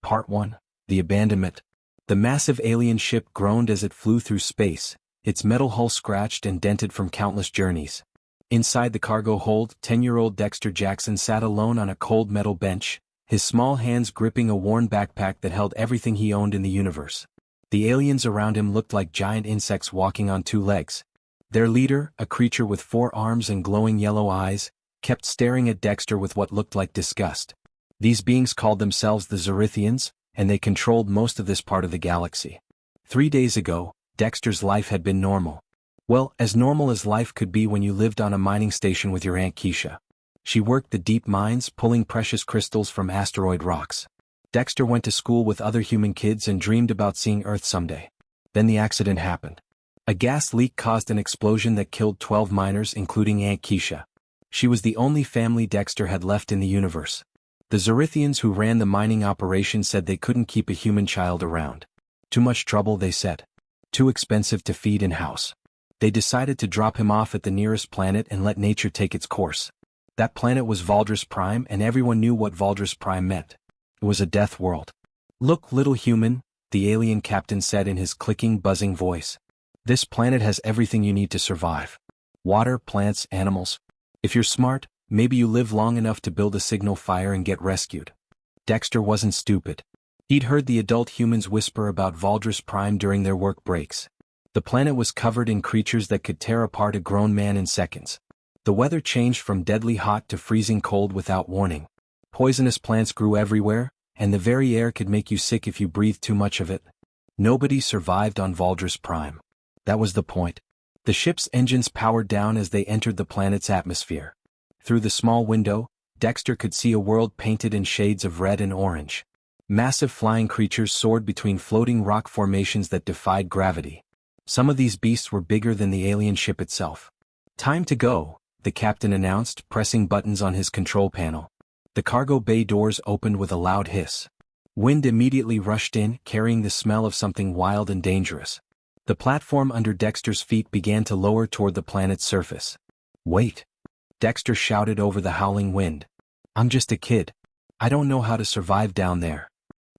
Part 1. The Abandonment. The massive alien ship groaned as it flew through space, its metal hull scratched and dented from countless journeys. Inside the cargo hold, 10-year-old Dexter Jackson sat alone on a cold metal bench, his small hands gripping a worn backpack that held everything he owned in the universe. The aliens around him looked like giant insects walking on two legs. Their leader, a creature with 4 arms and glowing yellow eyes, kept staring at Dexter with what looked like disgust. These beings called themselves the Zorithians, and they controlled most of this part of the galaxy. 3 days ago, Dexter's life had been normal. Well, as normal as life could be when you lived on a mining station with your Aunt Keisha. She worked the deep mines, pulling precious crystals from asteroid rocks. Dexter went to school with other human kids and dreamed about seeing Earth someday. Then the accident happened. A gas leak caused an explosion that killed 12 miners, including Aunt Keisha. She was the only family Dexter had left in the universe. The Zorithians who ran the mining operation said they couldn't keep a human child around. Too much trouble, they said. Too expensive to feed and house. They decided to drop him off at the nearest planet and let nature take its course. That planet was Valdris Prime, and everyone knew what Valdris Prime meant. It was a death world. "Look, little human," the alien captain said in his clicking, buzzing voice. "This planet has everything you need to survive. Water, plants, animals. If you're smart, maybe you live long enough to build a signal fire and get rescued." Dexter wasn't stupid. He'd heard the adult humans whisper about Valdris Prime during their work breaks. The planet was covered in creatures that could tear apart a grown man in seconds. The weather changed from deadly hot to freezing cold without warning. Poisonous plants grew everywhere, and the very air could make you sick if you breathed too much of it. Nobody survived on Valdris Prime. That was the point. The ship's engines powered down as they entered the planet's atmosphere. Through the small window, Dexter could see a world painted in shades of red and orange. Massive flying creatures soared between floating rock formations that defied gravity. Some of these beasts were bigger than the alien ship itself. "Time to go," the captain announced, pressing buttons on his control panel. The cargo bay doors opened with a loud hiss. Wind immediately rushed in, carrying the smell of something wild and dangerous. The platform under Dexter's feet began to lower toward the planet's surface. "Wait!" Dexter shouted over the howling wind. "I'm just a kid. I don't know how to survive down there."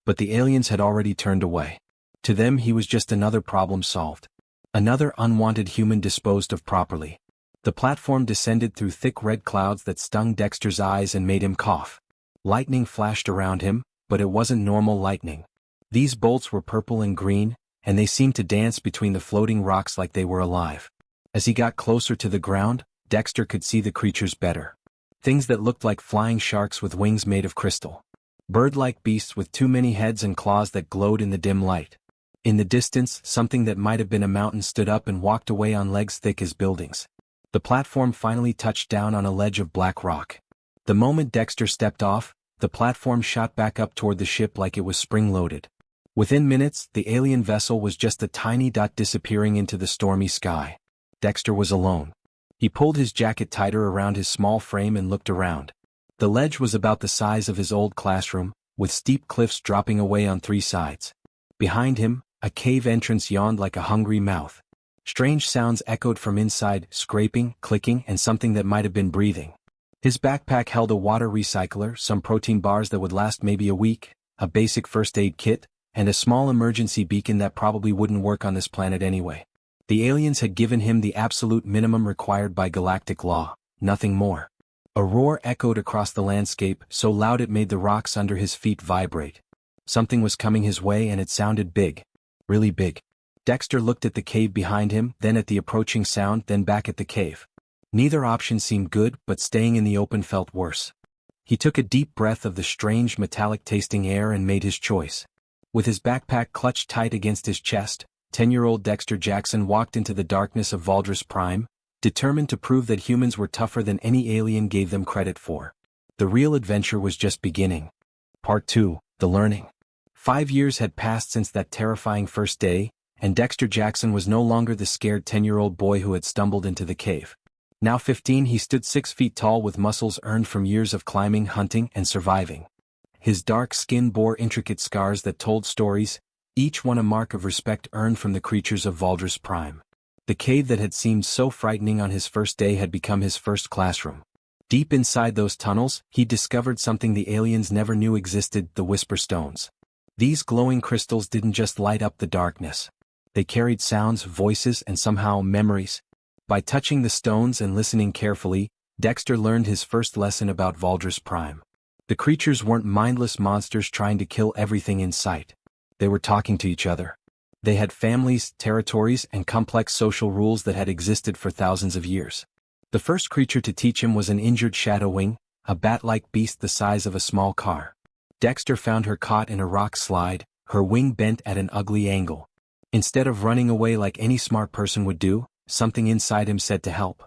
But the aliens had already turned away. To them he was just another problem solved. Another unwanted human disposed of properly. The platform descended through thick red clouds that stung Dexter's eyes and made him cough. Lightning flashed around him, but it wasn't normal lightning. These bolts were purple and green, and they seemed to dance between the floating rocks like they were alive. As he got closer to the ground, Dexter could see the creatures better. Things that looked like flying sharks with wings made of crystal. Bird-like beasts with too many heads and claws that glowed in the dim light. In the distance, something that might have been a mountain stood up and walked away on legs thick as buildings. The platform finally touched down on a ledge of black rock. The moment Dexter stepped off, the platform shot back up toward the ship like it was spring-loaded. Within minutes, the alien vessel was just a tiny dot disappearing into the stormy sky. Dexter was alone. He pulled his jacket tighter around his small frame and looked around. The ledge was about the size of his old classroom, with steep cliffs dropping away on 3 sides. Behind him, a cave entrance yawned like a hungry mouth. Strange sounds echoed from inside, scraping, clicking, and something that might have been breathing. His backpack held a water recycler, some protein bars that would last maybe a week, a basic first aid kit, and a small emergency beacon that probably wouldn't work on this planet anyway. The aliens had given him the absolute minimum required by galactic law, nothing more. A roar echoed across the landscape, so loud it made the rocks under his feet vibrate. Something was coming his way, and it sounded big. Really big. Dexter looked at the cave behind him, then at the approaching sound, then back at the cave. Neither option seemed good, but staying in the open felt worse. He took a deep breath of the strange metallic-tasting air and made his choice. With his backpack clutched tight against his chest, 10-year-old Dexter Jackson walked into the darkness of Valdris Prime, determined to prove that humans were tougher than any alien gave them credit for. The real adventure was just beginning. Part 2. The Learning. 5 years had passed since that terrifying first day, and Dexter Jackson was no longer the scared 10-year-old boy who had stumbled into the cave. Now 15, he stood 6 feet tall with muscles earned from years of climbing, hunting, and surviving. His dark skin bore intricate scars that told stories, each one a mark of respect earned from the creatures of Valdris Prime. The cave that had seemed so frightening on his first day had become his first classroom. Deep inside those tunnels, he discovered something the aliens never knew existed: the Whisper Stones. These glowing crystals didn't just light up the darkness. They carried sounds, voices, and somehow memories. By touching the stones and listening carefully, Dexter learned his first lesson about Valdris Prime. The creatures weren't mindless monsters trying to kill everything in sight. They were talking to each other. They had families, territories, and complex social rules that had existed for thousands of years. The first creature to teach him was an injured shadow wing, a bat-like beast the size of a small car. Dexter found her caught in a rock slide, her wing bent at an ugly angle. Instead of running away like any smart person would do, something inside him said to help.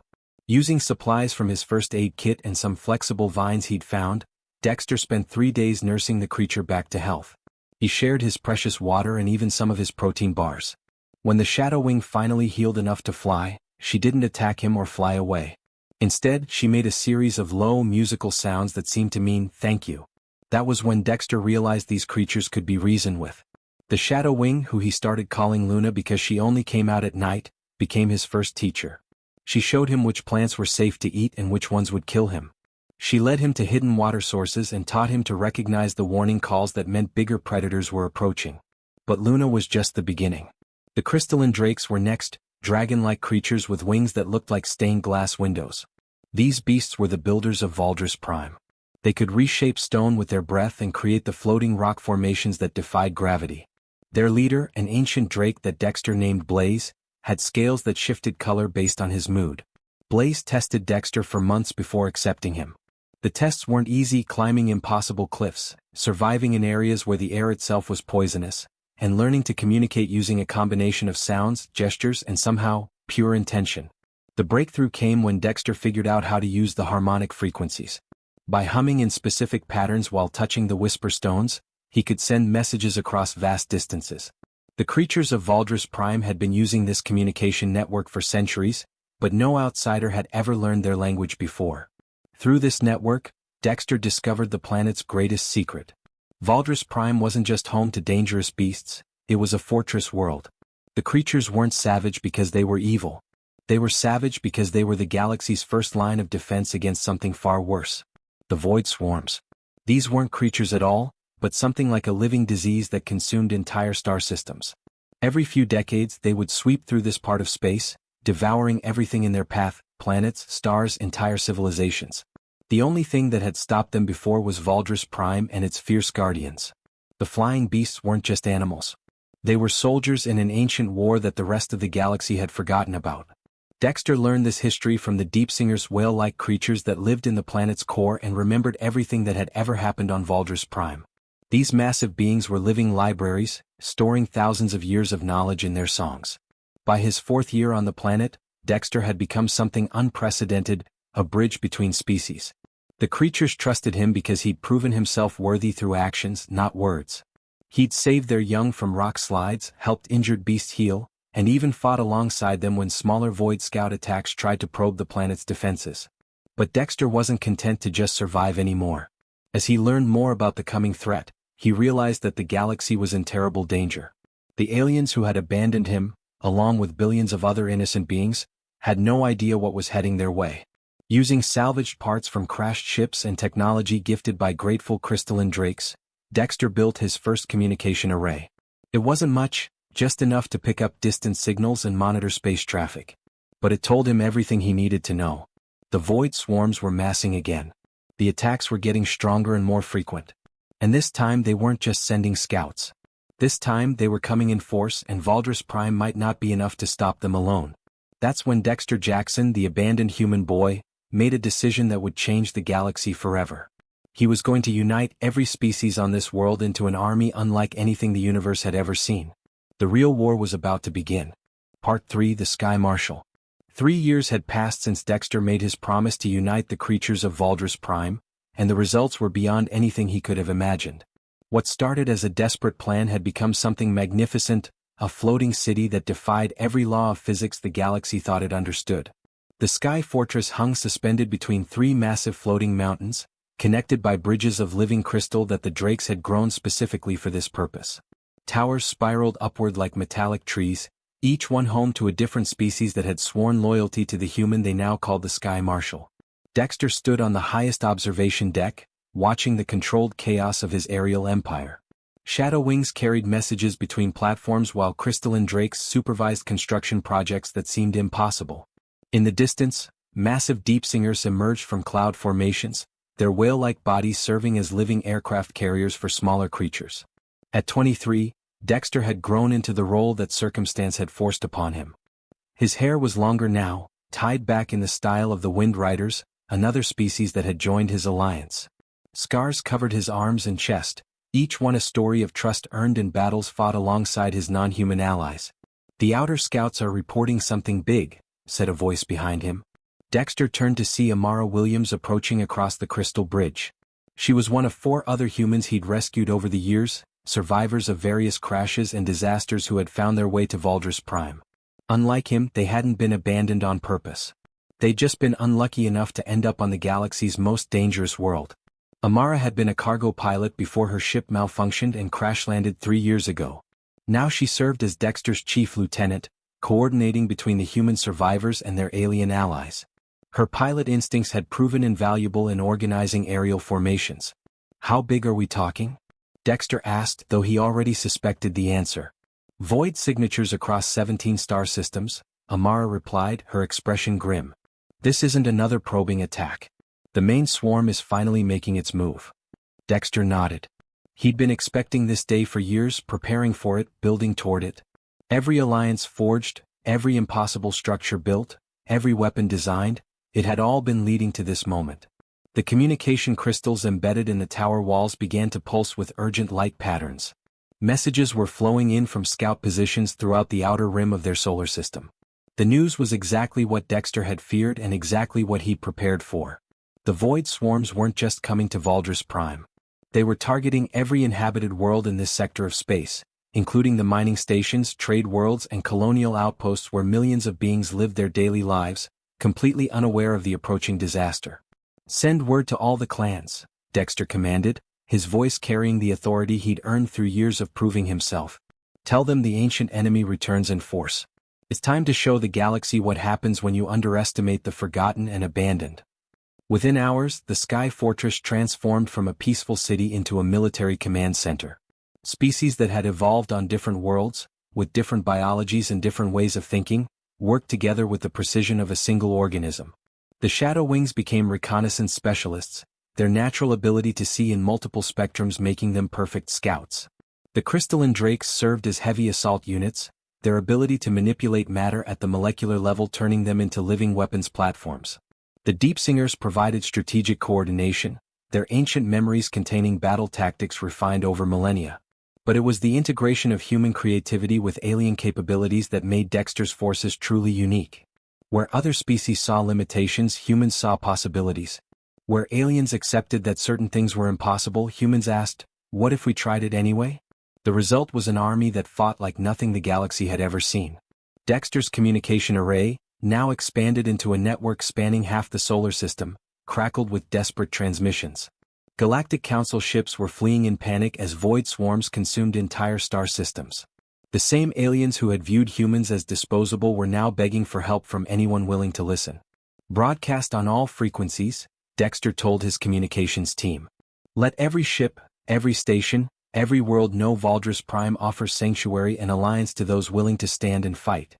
Using supplies from his first aid kit and some flexible vines he'd found, Dexter spent 3 days nursing the creature back to health. He shared his precious water and even some of his protein bars. When the shadow wing finally healed enough to fly, she didn't attack him or fly away. Instead, she made a series of low musical sounds that seemed to mean thank you. That was when Dexter realized these creatures could be reasoned with. The shadow wing, who he started calling Luna because she only came out at night, became his first teacher. She showed him which plants were safe to eat and which ones would kill him. She led him to hidden water sources and taught him to recognize the warning calls that meant bigger predators were approaching. But Luna was just the beginning. The crystalline drakes were next, dragon-like creatures with wings that looked like stained glass windows. These beasts were the builders of Valdris Prime. They could reshape stone with their breath and create the floating rock formations that defied gravity. Their leader, an ancient drake that Dexter named Blaze, had scales that shifted color based on his mood. Blaze tested Dexter for months before accepting him. The tests weren't easy, climbing impossible cliffs, surviving in areas where the air itself was poisonous, and learning to communicate using a combination of sounds, gestures, and somehow, pure intention. The breakthrough came when Dexter figured out how to use the harmonic frequencies. By humming in specific patterns while touching the whisper stones, he could send messages across vast distances. The creatures of Valdris Prime had been using this communication network for centuries, but no outsider had ever learned their language before. Through this network, Dexter discovered the planet's greatest secret. Valdris Prime wasn't just home to dangerous beasts, it was a fortress world. The creatures weren't savage because they were evil. They were savage because they were the galaxy's first line of defense against something far worse. The void swarms. These weren't creatures at all, but something like a living disease that consumed entire star systems. Every few decades they would sweep through this part of space, devouring everything in their path, planets, stars, entire civilizations. The only thing that had stopped them before was Valdris Prime and its fierce guardians. The flying beasts weren't just animals. They were soldiers in an ancient war that the rest of the galaxy had forgotten about. Dexter learned this history from the Deepsinger's whale-like creatures that lived in the planet's core and remembered everything that had ever happened on Valdris Prime. These massive beings were living libraries, storing thousands of years of knowledge in their songs. By his 4th year on the planet, Dexter had become something unprecedented, a bridge between species. The creatures trusted him because he'd proven himself worthy through actions, not words. He'd saved their young from rock slides, helped injured beasts heal, and even fought alongside them when smaller Void Scout attacks tried to probe the planet's defenses. But Dexter wasn't content to just survive anymore. As he learned more about the coming threat, he realized that the galaxy was in terrible danger. The aliens who had abandoned him, along with billions of other innocent beings, had no idea what was heading their way. Using salvaged parts from crashed ships and technology gifted by grateful crystalline drakes, Dexter built his first communication array. It wasn't much, just enough to pick up distant signals and monitor space traffic. But it told him everything he needed to know. The void swarms were massing again. The attacks were getting stronger and more frequent. And this time they weren't just sending scouts. This time they were coming in force, and Valdris Prime might not be enough to stop them alone. That's when Dexter Jackson, the abandoned human boy, made a decision that would change the galaxy forever. He was going to unite every species on this world into an army unlike anything the universe had ever seen. The real war was about to begin. Part 3: The Sky Marshal. 3 years had passed since Dexter made his promise to unite the creatures of Valdris Prime, and the results were beyond anything he could have imagined. What started as a desperate plan had become something magnificent, a floating city that defied every law of physics the galaxy thought it understood. The Sky Fortress hung suspended between 3 massive floating mountains, connected by bridges of living crystal that the drakes had grown specifically for this purpose. Towers spiraled upward like metallic trees, each one home to a different species that had sworn loyalty to the human they now called the Sky Marshal. Dexter stood on the highest observation deck, watching the controlled chaos of his aerial empire. Shadow Wings carried messages between platforms while crystalline drakes supervised construction projects that seemed impossible. In the distance, massive deep singers emerged from cloud formations, their whale-like bodies serving as living aircraft carriers for smaller creatures. At 23, Dexter had grown into the role that circumstance had forced upon him. His hair was longer now, tied back in the style of the Wind Riders, another species that had joined his alliance. Scars covered his arms and chest, each one a story of trust earned in battles fought alongside his non-human allies. "The Outer Scouts are reporting something big," said a voice behind him. Dexter turned to see Amara Williams approaching across the crystal bridge. She was one of 4 other humans he'd rescued over the years, survivors of various crashes and disasters who had found their way to Valdris Prime. Unlike him, they hadn't been abandoned on purpose. They'd just been unlucky enough to end up on the galaxy's most dangerous world. Amara had been a cargo pilot before her ship malfunctioned and crash-landed 3 years ago. Now she served as Dexter's chief lieutenant, coordinating between the human survivors and their alien allies. Her pilot instincts had proven invaluable in organizing aerial formations. "How big are we talking?" Dexter asked, though he already suspected the answer. "Void signatures across 17 star systems," Amara replied, her expression grim. "This isn't another probing attack. The main swarm is finally making its move." Dexter nodded. He'd been expecting this day for years, preparing for it, building toward it. Every alliance forged, every impossible structure built, every weapon designed, it had all been leading to this moment. The communication crystals embedded in the tower walls began to pulse with urgent light patterns. Messages were flowing in from scout positions throughout the outer rim of their solar system. The news was exactly what Dexter had feared and exactly what he'd prepared for. The void swarms weren't just coming to Valdris Prime. They were targeting every inhabited world in this sector of space, including the mining stations, trade worlds, and colonial outposts where millions of beings lived their daily lives, completely unaware of the approaching disaster. "Send word to all the clans," Dexter commanded, his voice carrying the authority he'd earned through years of proving himself. "Tell them the ancient enemy returns in force. It's time to show the galaxy what happens when you underestimate the forgotten and abandoned." Within hours, the Sky Fortress transformed from a peaceful city into a military command center. Species that had evolved on different worlds, with different biologies and different ways of thinking, worked together with the precision of a single organism. The Shadow Wings became reconnaissance specialists, their natural ability to see in multiple spectrums making them perfect scouts. The crystalline drakes served as heavy assault units, their ability to manipulate matter at the molecular level turning them into living weapons platforms. The Deep Singers provided strategic coordination, their ancient memories containing battle tactics refined over millennia. But it was the integration of human creativity with alien capabilities that made Dexter's forces truly unique. Where other species saw limitations, humans saw possibilities. Where aliens accepted that certain things were impossible, humans asked, "What if we tried it anyway?" The result was an army that fought like nothing the galaxy had ever seen. Dexter's communication array, now expanded into a network spanning half the solar system, crackled with desperate transmissions. Galactic Council ships were fleeing in panic as void swarms consumed entire star systems. The same aliens who had viewed humans as disposable were now begging for help from anyone willing to listen. Broadcast on all frequencies, Dexter told his communications team. "Let every ship, every station, every world know Valdris Prime offers sanctuary and alliance to those willing to stand and fight.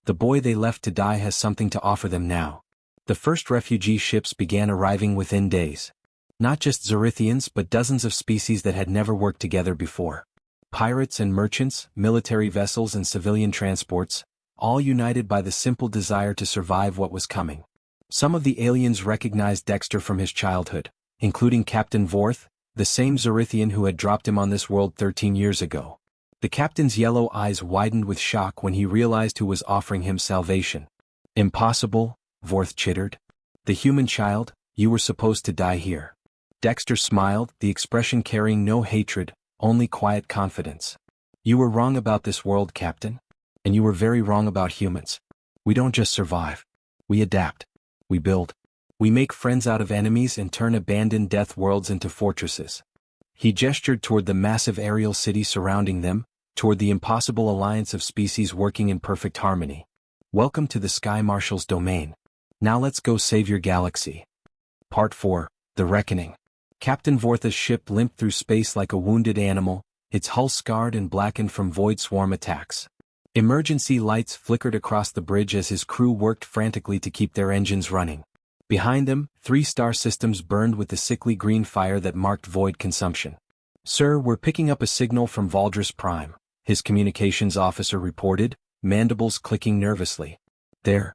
The boy they left to die has something to offer them now." The first refugee ships began arriving within days. Not just Zorithians but dozens of species that had never worked together before. Pirates and merchants, military vessels and civilian transports, all united by the simple desire to survive what was coming. Some of the aliens recognized Dexter from his childhood, including Captain Vorth, the same Zorithian who had dropped him on this world 13 years ago. The captain's yellow eyes widened with shock when he realized who was offering him salvation. "Impossible," Vorth chittered. "The human child, you were supposed to die here." Dexter smiled, the expression carrying no hatred, only quiet confidence. "You were wrong about this world, Captain. And you were very wrong about humans. We don't just survive. We adapt. We build. We make friends out of enemies and turn abandoned death worlds into fortresses." He gestured toward the massive aerial city surrounding them, toward the impossible alliance of species working in perfect harmony. "Welcome to the Sky Marshal's domain. Now let's go save your galaxy." Part 4, The Reckoning. Captain Vortha's ship limped through space like a wounded animal, its hull scarred and blackened from void swarm attacks. Emergency lights flickered across the bridge as his crew worked frantically to keep their engines running. Behind them, 3 star systems burned with the sickly green fire that marked void consumption. "Sir, we're picking up a signal from Valdris Prime," his communications officer reported, mandibles clicking nervously. They're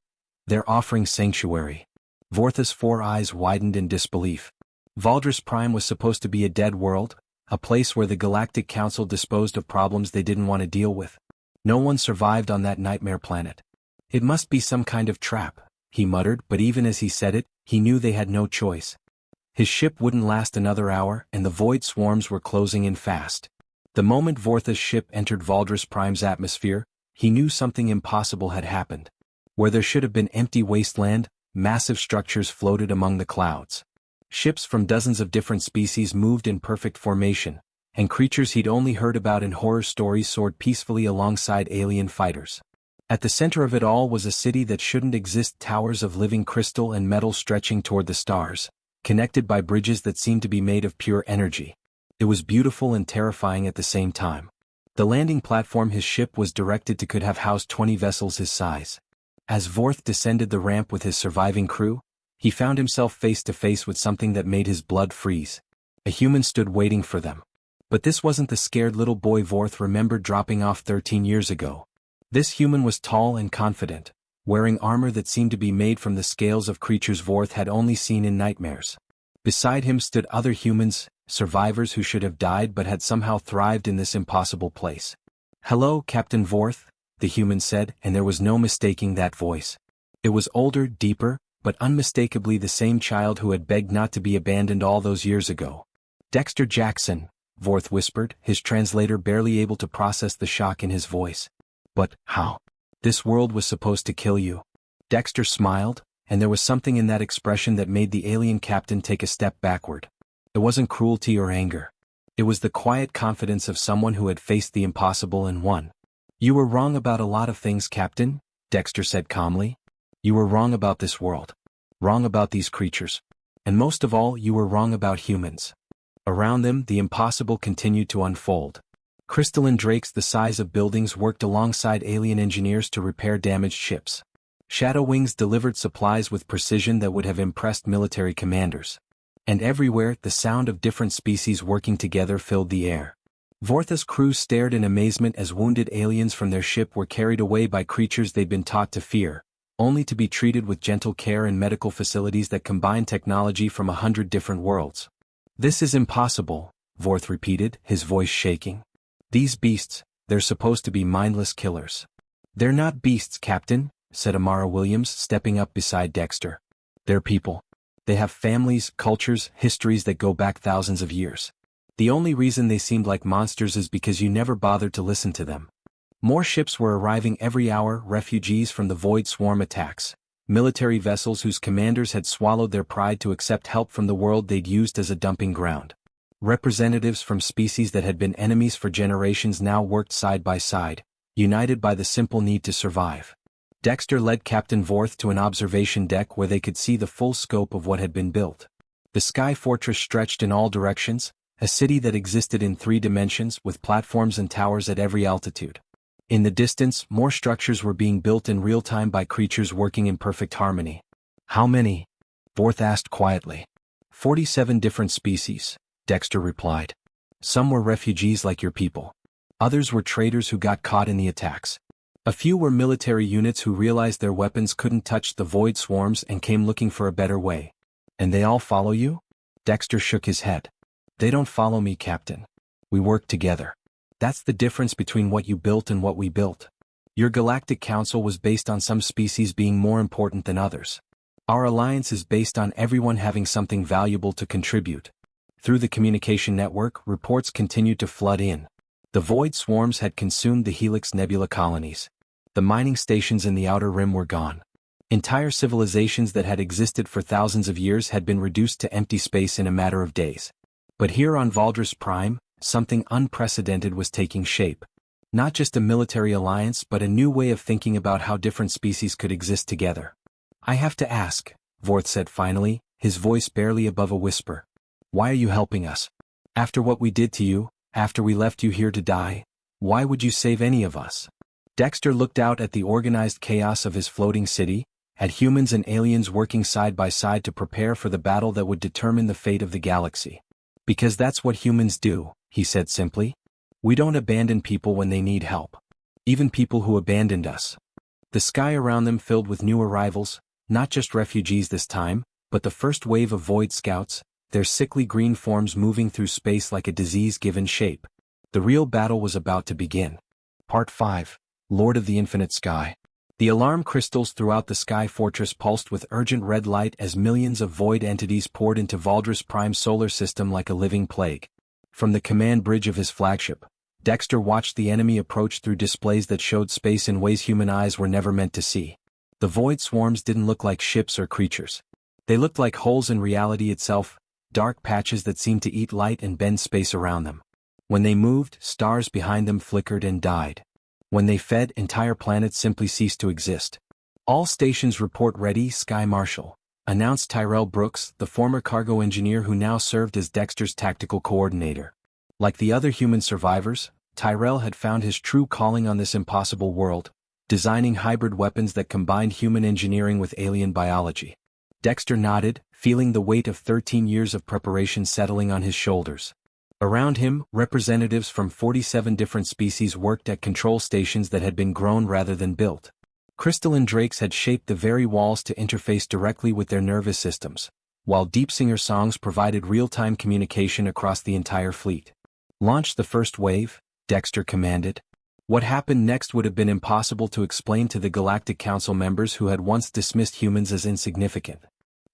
offering sanctuary." Vorth's 4 eyes widened in disbelief. Valdris Prime was supposed to be a dead world, a place where the Galactic Council disposed of problems they didn't want to deal with. No one survived on that nightmare planet. "It must be some kind of trap," he muttered, but even as he said it, he knew they had no choice. His ship wouldn't last another hour, and the void swarms were closing in fast. The moment Vorth's ship entered Valdris Prime's atmosphere, he knew something impossible had happened. Where there should have been empty wasteland, massive structures floated among the clouds. Ships from dozens of different species moved in perfect formation, and creatures he'd only heard about in horror stories soared peacefully alongside alien fighters. At the center of it all was a city that shouldn't exist, towers of living crystal and metal stretching toward the stars, connected by bridges that seemed to be made of pure energy. It was beautiful and terrifying at the same time. The landing platform his ship was directed to could have housed 20 vessels his size. As Vorth descended the ramp with his surviving crew, he found himself face to face with something that made his blood freeze. A human stood waiting for them. But this wasn't the scared little boy Vorth remembered dropping off 13 years ago. This human was tall and confident, wearing armor that seemed to be made from the scales of creatures Vorth had only seen in nightmares. Beside him stood other humans, survivors who should have died but had somehow thrived in this impossible place. "Hello, Captain Vorth," the human said, and there was no mistaking that voice. It was older, deeper, but unmistakably the same child who had begged not to be abandoned all those years ago. "Dexter Jackson," Vorth whispered, his translator barely able to process the shock in his voice. "But how? This world was supposed to kill you." Dexter smiled, and there was something in that expression that made the alien captain take a step backward. It wasn't cruelty or anger. It was the quiet confidence of someone who had faced the impossible and won. "You were wrong about a lot of things, Captain," Dexter said calmly. "You were wrong about this world. Wrong about these creatures. And most of all, you were wrong about humans." Around them, the impossible continued to unfold. Crystalline drakes the size of buildings worked alongside alien engineers to repair damaged ships. Shadow wings delivered supplies with precision that would have impressed military commanders. And everywhere, the sound of different species working together filled the air. Vorth's crew stared in amazement as wounded aliens from their ship were carried away by creatures they'd been taught to fear, only to be treated with gentle care in medical facilities that combined technology from 100 different worlds. "This is impossible," Vorth repeated, his voice shaking. "These beasts, they're supposed to be mindless killers." "They're not beasts, Captain," said Amara Williams, stepping up beside Dexter. "They're people. They have families, cultures, histories that go back thousands of years. The only reason they seemed like monsters is because you never bothered to listen to them." More ships were arriving every hour, refugees from the void swarm attacks, military vessels whose commanders had swallowed their pride to accept help from the world they'd used as a dumping ground. Representatives from species that had been enemies for generations now worked side by side, united by the simple need to survive. Dexter led Captain Vorth to an observation deck where they could see the full scope of what had been built. The sky fortress stretched in all directions, a city that existed in 3 dimensions with platforms and towers at every altitude. In the distance, more structures were being built in real time by creatures working in perfect harmony. "How many?" Vorth asked quietly. 47 different species," Dexter replied. "Some were refugees like your people. Others were traders who got caught in the attacks. A few were military units who realized their weapons couldn't touch the void swarms and came looking for a better way." "And they all follow you?" Dexter shook his head. "They don't follow me, Captain. We work together. That's the difference between what you built and what we built. Your Galactic Council was based on some species being more important than others. Our alliance is based on everyone having something valuable to contribute." Through the communication network, reports continued to flood in. The void swarms had consumed the Helix Nebula colonies. The mining stations in the Outer Rim were gone. Entire civilizations that had existed for thousands of years had been reduced to empty space in a matter of days. But here on Valdris Prime, something unprecedented was taking shape. Not just a military alliance but a new way of thinking about how different species could exist together. "I have to ask," Vorth said finally, his voice barely above a whisper. "Why are you helping us? After what we did to you, After we left you here to die, why would you save any of us? Dexter looked out at the organized chaos of his floating city, at humans and aliens working side by side to prepare for the battle that would determine the fate of the galaxy. Because that's what humans do, he said simply. We don't abandon people when they need help. Even people who abandoned us. The sky around them filled with new arrivals, not just refugees this time, but the first wave of Void Scouts, their sickly green forms moving through space like a disease-given shape. The real battle was about to begin. Part 5. Lord of the Infinite Sky. The alarm crystals throughout the Sky Fortress pulsed with urgent red light as millions of void entities poured into Valdris Prime's solar system like a living plague. From the command bridge of his flagship, Dexter watched the enemy approach through displays that showed space in ways human eyes were never meant to see. The void swarms didn't look like ships or creatures. They looked like holes in reality itself, dark patches that seemed to eat light and bend space around them. When they moved, stars behind them flickered and died. When they fed, entire planets simply ceased to exist. All stations report ready, Sky Marshal, announced Tyrell Brooks, the former cargo engineer who now served as Dexter's tactical coordinator. Like the other human survivors, Tyrell had found his true calling on this impossible world, designing hybrid weapons that combined human engineering with alien biology. Dexter nodded, feeling the weight of 13 years of preparation settling on his shoulders. Around him, representatives from 47 different species worked at control stations that had been grown rather than built. Crystalline drakes had shaped the very walls to interface directly with their nervous systems, while deep singer songs provided real-time communication across the entire fleet. Launch the first wave, Dexter commanded. What happened next would have been impossible to explain to the Galactic Council members who had once dismissed humans as insignificant.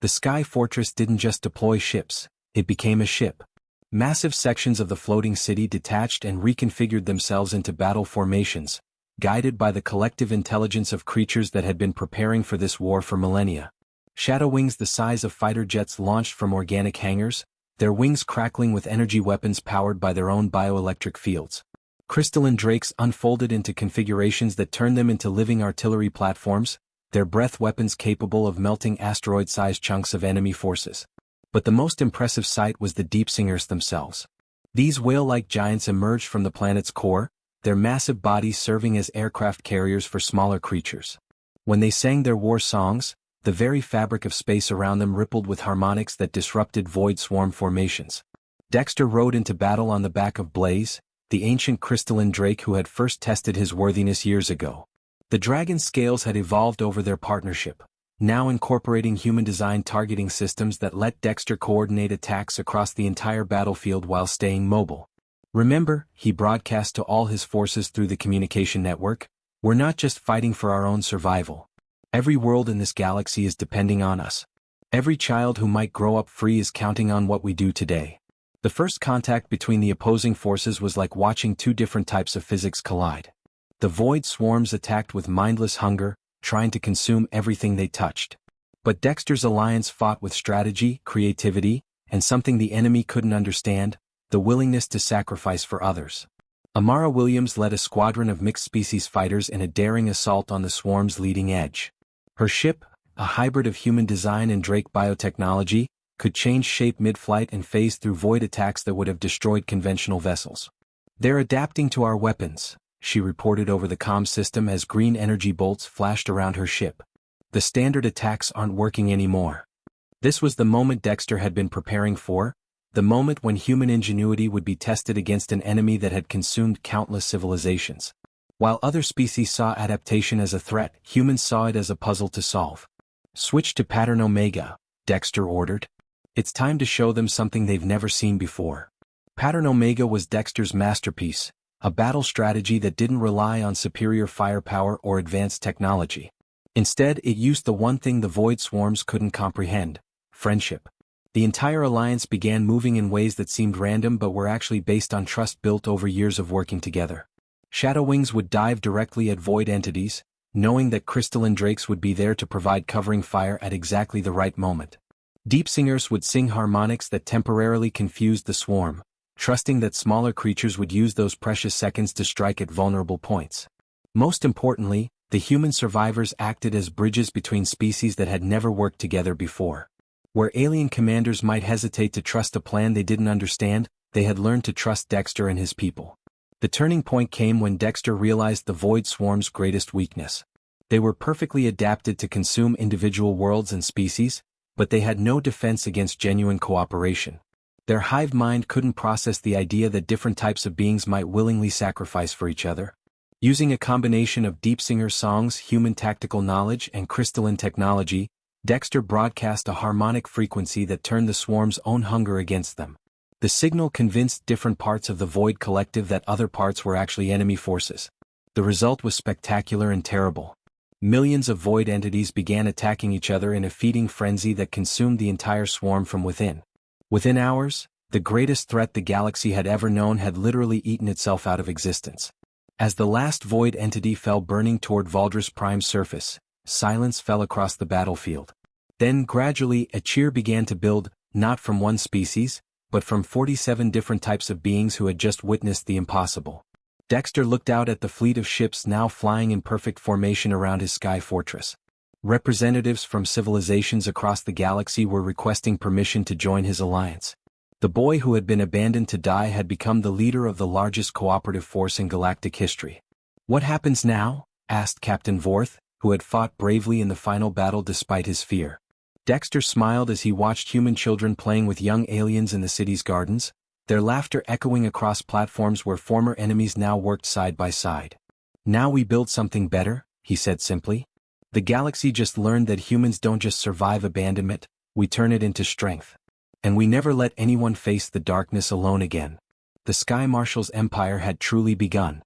The Sky Fortress didn't just deploy ships, it became a ship. Massive sections of the floating city detached and reconfigured themselves into battle formations, guided by the collective intelligence of creatures that had been preparing for this war for millennia. Shadow wings the size of fighter jets launched from organic hangars, their wings crackling with energy weapons powered by their own bioelectric fields. Crystalline drakes unfolded into configurations that turned them into living artillery platforms, their breath weapons capable of melting asteroid-sized chunks of enemy forces. But the most impressive sight was the deep singers themselves. These whale-like giants emerged from the planet's core, their massive bodies serving as aircraft carriers for smaller creatures. When they sang their war songs, the very fabric of space around them rippled with harmonics that disrupted void swarm formations. Dexter rode into battle on the back of Blaze, the ancient crystalline drake who had first tested his worthiness years ago. The dragon's scales had evolved over their partnership, now incorporating human-designed targeting systems that let Dexter coordinate attacks across the entire battlefield while staying mobile. Remember, he broadcast to all his forces through the communication network, we're not just fighting for our own survival. Every world in this galaxy is depending on us. Every child who might grow up free is counting on what we do today. The first contact between the opposing forces was like watching two different types of physics collide. The void swarms attacked with mindless hunger, trying to consume everything they touched. But Dexter's alliance fought with strategy, creativity, and something the enemy couldn't understand, the willingness to sacrifice for others. Amara Williams led a squadron of mixed-species fighters in a daring assault on the swarm's leading edge. Her ship, a hybrid of human design and Drake biotechnology, could change shape mid-flight and phase through void attacks that would have destroyed conventional vessels. They're adapting to our weapons, she reported over the comm system as green energy bolts flashed around her ship. The standard attacks aren't working anymore. This was the moment Dexter had been preparing for, the moment when human ingenuity would be tested against an enemy that had consumed countless civilizations. While other species saw adaptation as a threat, humans saw it as a puzzle to solve. Switch to pattern Omega, Dexter ordered. It's time to show them something they've never seen before. Pattern Omega was Dexter's masterpiece, a battle strategy that didn't rely on superior firepower or advanced technology. Instead, it used the one thing the void swarms couldn't comprehend: friendship. The entire alliance began moving in ways that seemed random but were actually based on trust built over years of working together. Shadow wings would dive directly at void entities, knowing that crystalline drakes would be there to provide covering fire at exactly the right moment. Deep singers would sing harmonics that temporarily confused the swarm, trusting that smaller creatures would use those precious seconds to strike at vulnerable points. Most importantly, the human survivors acted as bridges between species that had never worked together before. Where alien commanders might hesitate to trust a plan they didn't understand, they had learned to trust Dexter and his people. The turning point came when Dexter realized the Void Swarm's greatest weakness. They were perfectly adapted to consume individual worlds and species, but they had no defense against genuine cooperation. Their hive mind couldn't process the idea that different types of beings might willingly sacrifice for each other. Using a combination of deep singer songs, human tactical knowledge, and crystalline technology, Dexter broadcast a harmonic frequency that turned the swarm's own hunger against them. The signal convinced different parts of the Void Collective that other parts were actually enemy forces. The result was spectacular and terrible. Millions of Void entities began attacking each other in a feeding frenzy that consumed the entire swarm from within. Within hours, the greatest threat the galaxy had ever known had literally eaten itself out of existence. As the last Void entity fell burning toward Valdris Prime's surface, silence fell across the battlefield. Then gradually a cheer began to build, not from one species, but from 47 different types of beings who had just witnessed the impossible. Dexter looked out at the fleet of ships now flying in perfect formation around his sky fortress. Representatives from civilizations across the galaxy were requesting permission to join his alliance. The boy who had been abandoned to die had become the leader of the largest cooperative force in galactic history. "What happens now?" asked Captain Vorth, who had fought bravely in the final battle despite his fear. Dexter smiled as he watched human children playing with young aliens in the city's gardens, their laughter echoing across platforms where former enemies now worked side by side. "Now we build something better," he said simply. "The galaxy just learned that humans don't just survive abandonment, we turn it into strength. And we never let anyone face the darkness alone again." The Sky Marshal's empire had truly begun.